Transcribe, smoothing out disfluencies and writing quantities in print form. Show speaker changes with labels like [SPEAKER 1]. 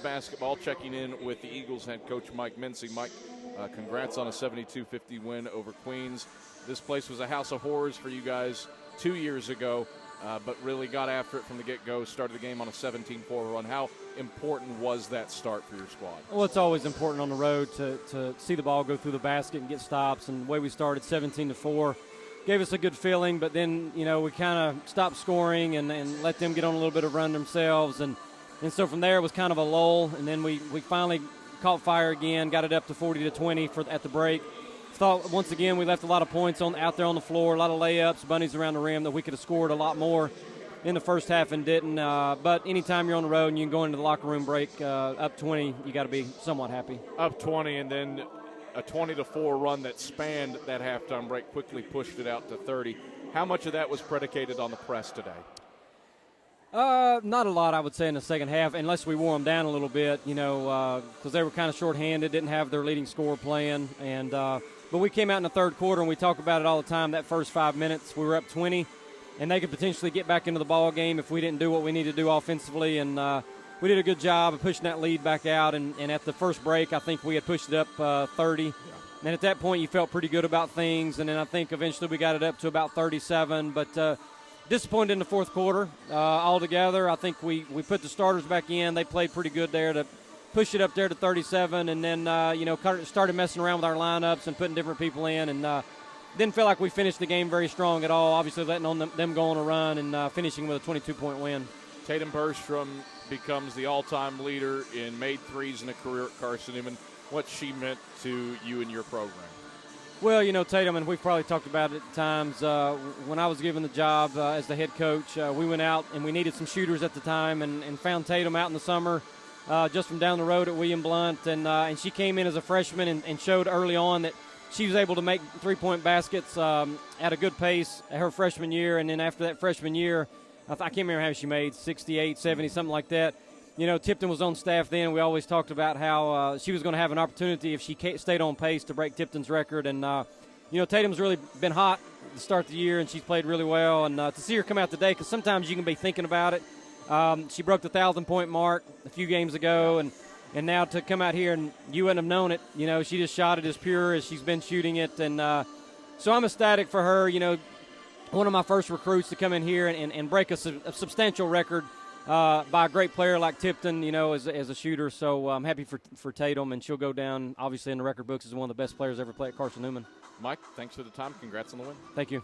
[SPEAKER 1] basketball, checking in with the Eagles head coach Mike Mincey. Mike, congrats on a 72-50 win over Queens. This place was a house of horrors for you guys 2 years ago, but really got after it from the get-go, started the game on a 17-4 run. How important was that start for your squad?
[SPEAKER 2] Well, it's always important on the road to see the ball go through the basket and get stops, and the way we started 17-4 gave us a good feeling, but then, we kind of stopped scoring and let them get on a little bit of run themselves, and so from there it was kind of a lull, and then we finally caught fire again, got it up to 40-20 at the break. Thought once again we left a lot of points out there on the floor, a lot of layups, bunnies around the rim that we could have scored a lot more in the first half and didn't. But anytime you're on the road and you can go into the locker room break up 20, you got to be somewhat happy.
[SPEAKER 1] Up 20, and then a 20-4 run that spanned that halftime break, quickly pushed it out to 30. How much of that was predicated on the press today?
[SPEAKER 2] Not a lot, I would say, in the second half, unless we wore them down a little bit, because they were kind of shorthanded, didn't have their leading scorer playing. But we came out in the third quarter, and we talk about it all the time. That first 5 minutes, we were up 20, and they could potentially get back into the ball game if we didn't do what we needed to do offensively. And we did a good job of pushing that lead back out. And at the first break, I think we had pushed it up 30. And at that point, you felt pretty good about things. And then I think eventually we got it up to about 37. But disappointed in the fourth quarter altogether. I think we put the starters back in. They played pretty good there to push it up there to 37, and then, started messing around with our lineups and putting different people in, and didn't feel like we finished the game very strong at all, obviously letting on them go on a run and finishing with a 22-point win.
[SPEAKER 1] Tatum Bergstrom becomes the all-time leader in made threes in a career at Carson-Newman. What's she meant to you and your program?
[SPEAKER 2] Well, Tatum, and we've probably talked about it at times, when I was given the job as the head coach, we went out and we needed some shooters at the time and found Tatum out in the summer just from down the road at William Blount, and she came in as a freshman and showed early on that she was able to make three-point baskets at a good pace her freshman year, and then after that freshman year, I can't remember how she made, 68, 70, something like that. Tipton was on staff then. We always talked about how she was going to have an opportunity if she stayed on pace to break Tipton's record, and Tatum's really been hot to start the year, and she's played really well, and to see her come out today, because sometimes you can be thinking about it. She broke the 1,000-point mark a few games ago, and now to come out here and you wouldn't have known it. She just shot it as pure as she's been shooting it, and so I'm ecstatic for her. One of my first recruits to come in here and break a substantial record by a great player like Tipton, as a shooter. So I'm happy for Tatum, and she'll go down obviously in the record books as one of the best players ever played at Carson-Newman.
[SPEAKER 1] Mike, thanks for the time. Congrats on the win.
[SPEAKER 2] Thank you.